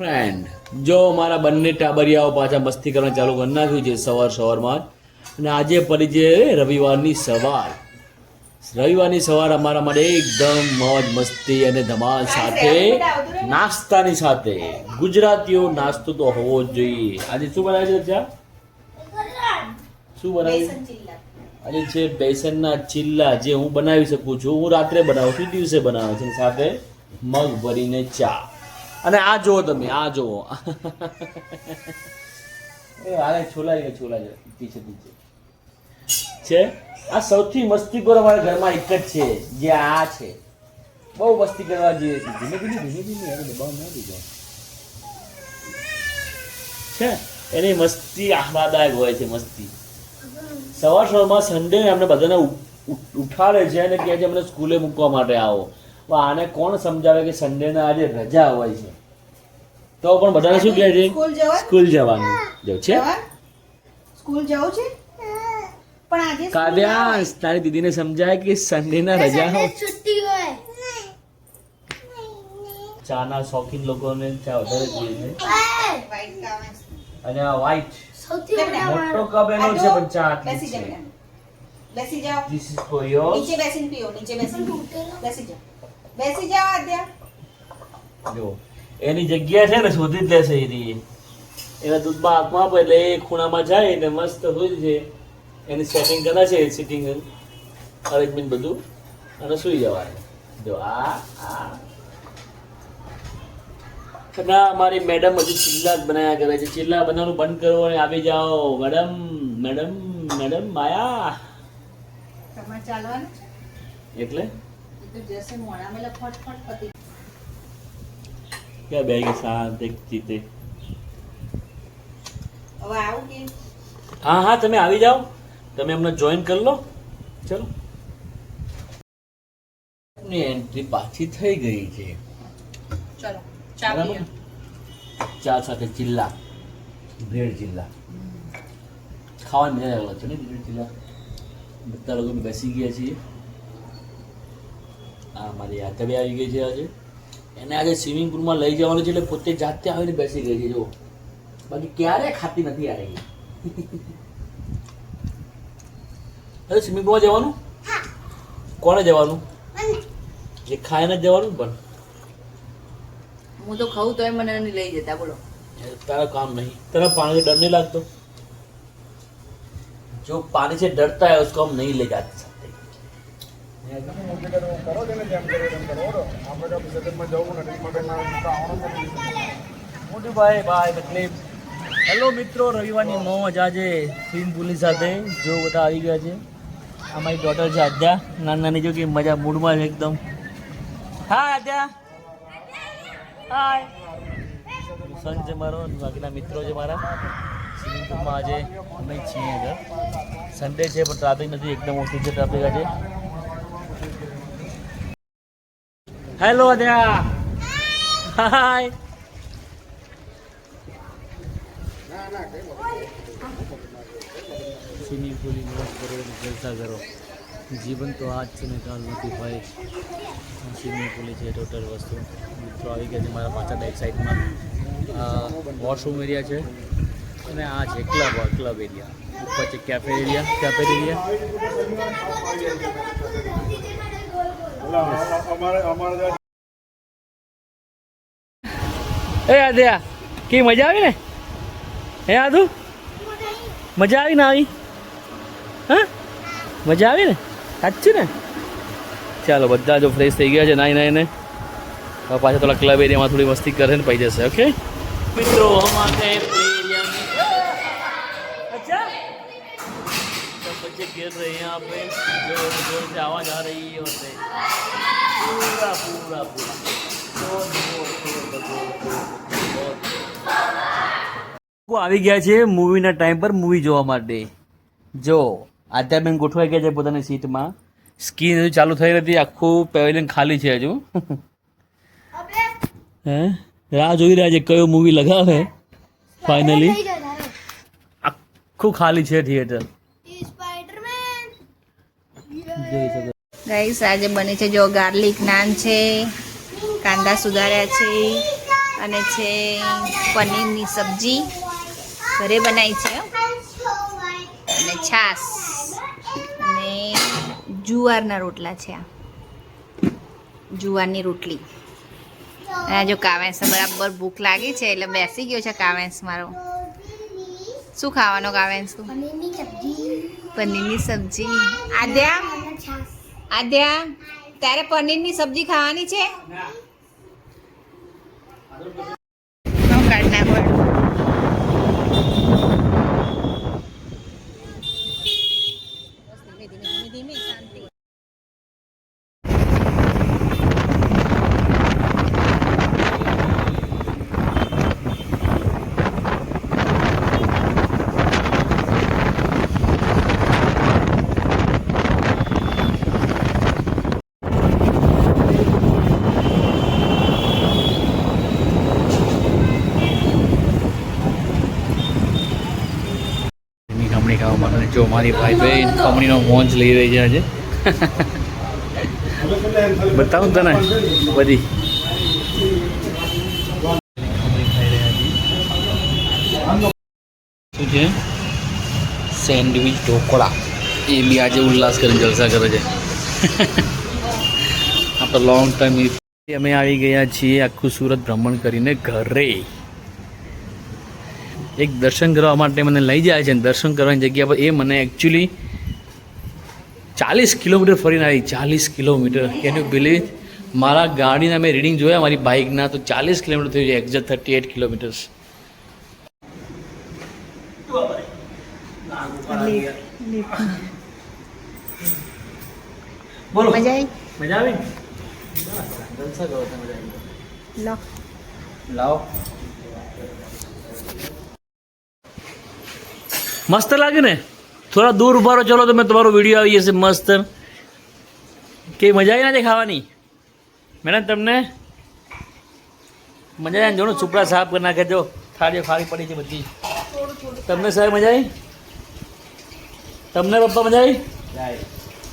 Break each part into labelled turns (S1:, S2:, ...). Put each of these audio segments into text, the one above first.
S1: Friend જો મારા બંને ટાબરિયાઓ પાછા મસ્તી કરવાનું ચાલુ કરી નાખ્યું છે સવારમાં જ. અને આજે પડી છે રવિવારની સવાર અમારા માટે એકદમ મોજ મસ્તી અને ધમાલ સાથે નાસ્તાની સાથે. ગુજરાતીઓ નાસ્તો તો હોવો જ જોઈએ. આજે શું બનાવે છે ચા? શું બનાવ્યું? આજે છે બેસનના ચીલ્લા, જે હું બનાવી શકું છું. હું રાત્રે બનાવું છું, દિવસે બનાવું છું. સાથે મગ ભરીને ચા. અને આ જુઓ તમે, આ જુઓ એ હાલે છોલા પીછે છે. આ સૌથી મસ્તીખોર અમારા ઘરમાં એક જ છે, જે આ છે. બહુ મસ્તી કરવા જઈએ છીએ. ધીમે ધીમે દબાવ ના દીધો છે. એની મસ્તી આહલાદાયક હોય છે. મસ્તી સવારમાં સન્ડે અમને બધાને ઉઠાડે છે અને કહે છે અમને સ્કૂલે મૂકવા માટે આવો. આને કોણ સમજાવે કે સન્ડેના આજે રજા હોય છે, તો પણ બધાને શું કહે છે સ્કૂલ જવાનું છે.
S2: સ્કૂલ જવું છે પણ આજે
S1: કાવ્યા, તારી દીદીને સમજાય કે સન્ડેના રજા હોય,
S2: છુટ્ટી હોય.
S1: ચાના શોખીન લોકોને ચા વધારે જોઈએ છે. અને આ વ્હાઈટ મોટો કપ એનો છે, પણ ચા આટલી છે.
S2: બેસી જાઓ.
S1: This is for yours.
S2: નીચે બેસીને પીઓ. નીચે બેસીને બેસી જાઓ. બેસી જાઓ આદ્યા.
S1: જો એની જગ્યા છે ને શોધી જ લેશે એની. એના દૂધમાં હાથમાં આપે એટલે એ ખૂણામાં જાય ને મસ્ત હોય છે. એની સેટિંગ કરે છે, સિટિંગ અરેન્જમેન્ટ બધું, અને સુઈ જવાય. જો આ અમારી મેડમ હજુ ચિલ્લા જ બનાવ્યા કરે છે. ચિલ્લા બનાવવાનું બંધ કરો અને આવી જાઓ. મેડમ મેડમ મેડમ માયા.
S2: તમારે ચાલવાનું છે
S1: એટલે
S2: તો જશે મોણા મેલે ફટફટ પતી.
S1: ક્યાં બેગી શાંત એક ચીતે.
S2: હવે આવું કે
S1: હા તમે આવી જાઓ. તમે અમને જોઈન કરી લો. ચલો, એન્ટ્રી પાછી થઈ ગઈ છે.
S2: ચલો ચા
S1: બરાબર?
S2: પીએ.
S1: ચા સાથે ચિલ્લા, બ્રેડ ચિલ્લા ખાવાની મજા આવે છે ને. બ્રેડ ચિલ્લા બધા લોકો બેસી ગયા છીએ. આ મારી આતબી આવી ગઈ છે આજે. એને આજે સ્વિમિંગ પુલમાં લઈ જવાનું છે, એટલે પોતે જાતે આવીને બેસી ગઈ છે. જો બાકી ક્યારે ખાતી નથી આ રહી. અરે સ્વિમિંગ પુલમાં જવાનું કોણે જવાનું? જે ખાઈને જ જવાનું. પણ
S2: હું તો ખાઉં તોય મને નહીં લઈ જતા. બોલો
S1: તારા કામ નહીં. तेरा पानी से डर नहीं लगता? जो पानी से डरता है उसको हम नहीं ले जाते सकते. મોટી ભાઈ ભાઈ તકલીફ. હેલો મિત્રો, રવિવારની મોજ આજે સ્વિમિંગ પુલની સાથે. જો બધા આવી ગયા છે. અમારી ડોટર છે આદ્યા, નાની જો કે મજા મૂડમાં છે એકદમ. હા આદ્યા, હાય. સન છે મારો, બાકીના મિત્રો છે મારા. સ્વિમિંગ પુલમાં આજે અમે છીએ ઘર. સન્ડે છે પણ ટ્રાફિક નથી, એકદમ ઓછું છે ટ્રાફિક આજે. હેલો આદ્યા, હાય. સ્વિમિંગ પુલની મોજ કરો, જલસા કરો. જીવન તો આજ છે ને કાલ નથી ભાઈ. સ્વિમિંગ પુલ છે ટોટલ વસ્તુ. મિત્રો આવી ગયા છે મારા પાછળ બેક સાઈડમાં. વોશરૂમ એરિયા છે અને આ છે ક્લબ એરિયા. ઉપર છે કેફેટેરિયા. એ આદ્યા, કેવી મજા આવી ને? હે આદુ, મજા આવી ને? આવી હા, મજા આવી ને? સાચું ને? ચાલો બધા જો ફ્રેશ થઈ ગયા છે નાઈને. હવે પાછા થોડા ક્લબ એરિયામાં થોડી મસ્તી કરે ને પડી જશે. ઓકે મિત્રો, हम आ गए प्ले एरिया में. अच्छा, सब बच्चे खेल रहे हैं यहाँ पे. जोर जोर से आवाज आ रही है और पूरा આવી ગયા છે મૂવીના ટાઈમ પર મૂવી જોવા માટે. જો આદ્યાબેન ગોઠવાઈ ગયા છે પોતાની સીટમાં. સ્કીન હજુ ચાલુ થઈ નથી, આખું પેવેલિયન ખાલી છે હજુ. હે, રાહ જોઈ રહ્યા છે કયો મૂવી લગાવે. ફાઇનલી આખું ખાલી છે થિયેટર.
S2: ગાઈસ આજે બની છે જો ગાર્લિક નાન છે, કાંદા સુધાર્યા છે
S3: અને છે પનીરની સબ્જી ઘરે બનાવી છે અને છાશ અને જુવારના રોટલા છે. આ જુવારની રોટલી. અને આ જો કાવેશ બરાબર ભૂખ લાગી છે એટલે બેસી ગયો છે કાવેશ મારો. શું ખાવાનો કાવેશ તું? પનીરની સબ્જી. આદ્યા તારે પનીરની સબ્જી ખાવાની છે? કાઢ નાખો. ધીમે શાંતિ.
S1: ખમણી ખાવા માટે જો મારી ભાઈ બહેન ખમણીનો મોજ લઈ રહી છે આજે. બતાવું તને બધી શું છે સેન્ડવિચ ઢોકળા એ બી આજે ઉલ્લાસ કરીને જલસા કરે છે. આપણે લોંગ ટાઈમ અમે આવી ગયા છીએ આખું સુરત ભ્રમણ કરીને ઘરે. એક દર્શન કરવા માટે મને લઈ જાય છે. દર્શન કરવાની જગ્યા પર એ મને એકચ્યુઅલી 40 કિલોમીટર ફરીને આવી. 40 કિલોમીટર. Can you believe? મારા ગાડીના મેં રીડિંગ જોયા મારી બાઇકના તો 40 કિલોમીટર થયું છે. Exact 38 kilometres. બોલો
S3: મજા આવી?
S1: મજા આવી? જલસા કરો તમે. મજા આવી? લાવો. મસ્ત લાગે ને? થોડા દૂર ઉભા રહો. ચલો તમે તમારો વિડીયો આવી જશે મસ્ત. કે મજા આવી નથી ખાવાની? મેડમ તમને મજા આવી? જો ને સુપડા સાફ કરી નાખે. જો થાળીઓ ખાલી પડી છે બધી. તમને સાહેબ મજા આવી? તમને પપ્પા મજા આવી?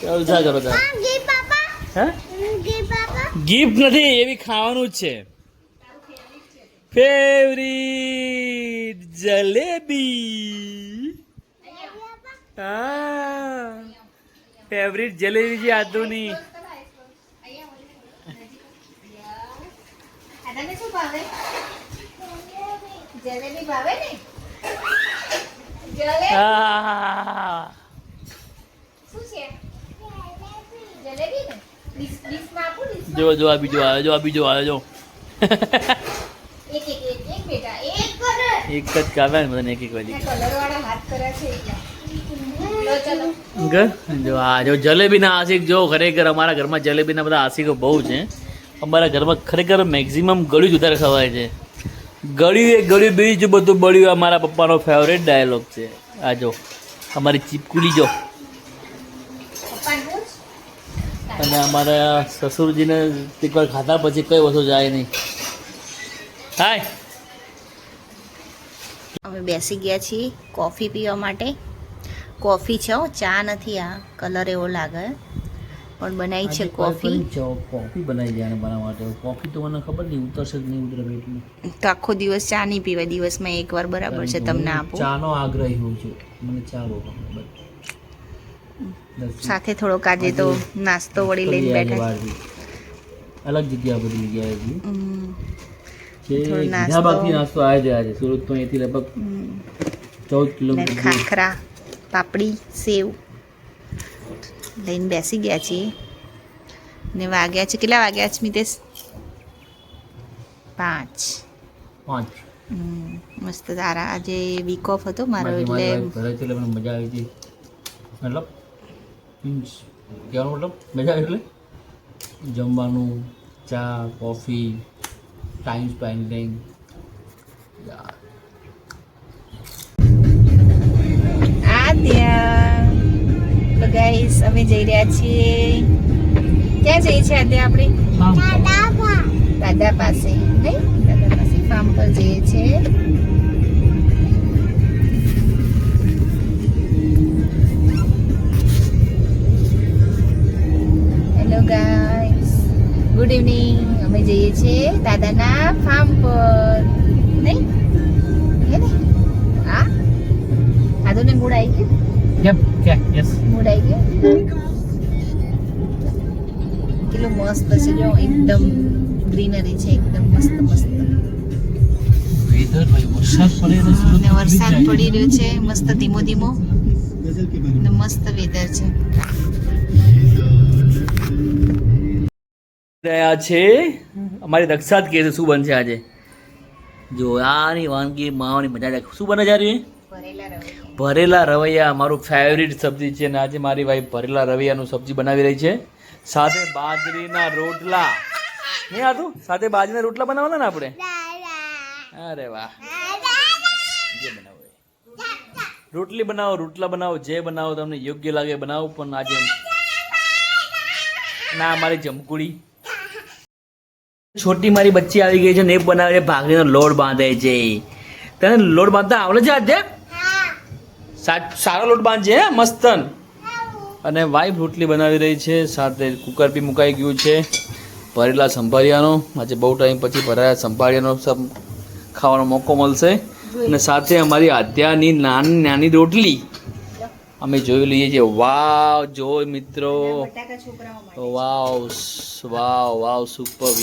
S1: જલસા કરો તમે. હે ગિફ્ટ નથી, એવી ખાવાનું જ છે. ફેવરિટ જલેબી. હા ફેવરિટ જલેબી છે આદુની.
S3: જલેબી ભાવે ને?
S1: હા
S3: શું છે? જલેબી ને? ડીશમાં આપું?
S1: જો જો આ બીજો આવે. જો આ બીજો આવે. જો
S3: એક બેટા એક કલર.
S1: એક જ કાવે ને બધાને એક એક વાળી.
S3: કલર વાળા હાથ કર્યા છે એટલે. લો ચલો.
S1: જો આ જો જલેબીના આશિક. જો ખરેખર અમારા ઘરમાં જલેબીના બધા આશિકો બહુ છે. અમારા ઘરમાં ખરેખર મેક્ઝિમમ ગળ્યું જ વધારે ખવાય છે. ગળ્યું એ ગળ્યું બીજું બધું બળ્યું. અમારા પપ્પાનો ફેવરેટ ડાયલોગ છે. આ જો અમારી ચીપકુલી જો. અને અમારા સસુરજીને એકવાર ખાધા પછી કઈ વસ્તુ જાય નહીં. હાય
S3: અમે બેસી ગયા છીએ કોફી પીવા માટે. કોફી છે, ચા નથી. આ કલર એવો લાગે પણ બનાવી છે કોફી.
S1: કોફી બનાવી જાય બનાવવા માટે. કોફી તો મને ખબર નહીં ઉતરશે જ નહીં ઉતરે પેટમાં.
S3: તો આખો દિવસ ચા નહીં પીવાય. દિવસમાં એકવાર બરાબર છે. તમને આપું.
S1: ચાનો આગ્રહી હોઉં છું. મને ચા બહુ ગમે.
S3: સાથે થોડોક આજે તો નાસ્તો વળી લઈને બેઠા છે.
S1: અલગ જગ્યા બધી જગ્યાએ
S3: થોડો
S1: બાકી નાસ્તો આવે છે આજે સુરત તો અહીંથી લગભગ 14 કિલોમીટર.
S3: ખાખરા, પાપડી, સેવ લઈને બેસી ગયા છીએ. ને વાગ્યા છે કેટલા વાગ્યા છે મિતેશ? 5. મસ્ત તારા આજે વીક ઓફ હતો મારો એટલે
S1: મને મજા આવી હતી. મતલબ મીન્સ કહેવાનો મતલબ મજા આવી એટલે જમવાનું, ચા, કોફી, ટાઈમ સ્પેન્ડિંગ.
S3: તો ગાઈસ અમે જઈ રહ્યા છીએ. ક્યાં જઈએ છીએ આજે આપણે? દાદા પાસે. નહીં દાદા પાસે ફાર્મ પર જઈએ છીએ. Hello guys, good evening. અમે જઈએ છીએ દાદાના ફાર્મ પર.
S1: કેમ કે યસ
S3: મૂડ આવી ગયો કેટલું મસ્ત છે જો એકદમ ગ્રીનરી છે એકદમ મસ્ત મસ્ત
S1: વેધર ભાઈ વરસાદ પડે ને સુરત
S3: અને વરસાદ પડી રહ્યો છે મસ્ત ધીમો ધીમો અને મસ્ત વેધર છે
S1: રહ્યા છે અમારી રક્ષાત કે છે શું બનશે આજે જો આની વાનગી માવાની મજા આવે શું બને છે ભરેલા રવૈયા મારું ફેવરિટ સબ્જી છે ને આજે મારી વાઈફ ભરેલા રવૈયાનું સબ્જી બનાવી રહી છે સાથે બાજરીના રોટલા નહીં આતું સાથે બાજરીના રોટલા બનાવવાના ને આપણે અરે વાહ જે બનાવો એ. રોટલી બનાવો રોટલા બનાવો જે બનાવો તમને યોગ્ય લાગે બનાવો પણ આજે ના મારી જમકુડી છોટી મારી બચ્ચી આવી ગઈ છે ને એ બનાવે છે ભાખરીનો લોટ બાંધે છે તને લોટ બાંધતા આવડે છે આજે સારો લોટ બાંધજે હે મસ્તન અને વાઈફ રોટલી બનાવી રહી છે સાથે કુકર બી મુકાઈ ગયું છે ભરેલા સંભાળિયાનો આજે બહુ ટાઈમ પછી ભરેલા સંભાળિયાનો સબ ખાવાનો મોકો મળશે અને સાથે અમારી આધ્યાની નાની નાની રોટલી અમે જોઈ લઈએ છીએ વાવ જો મિત્રો વાવ વાવ વાવ સુપર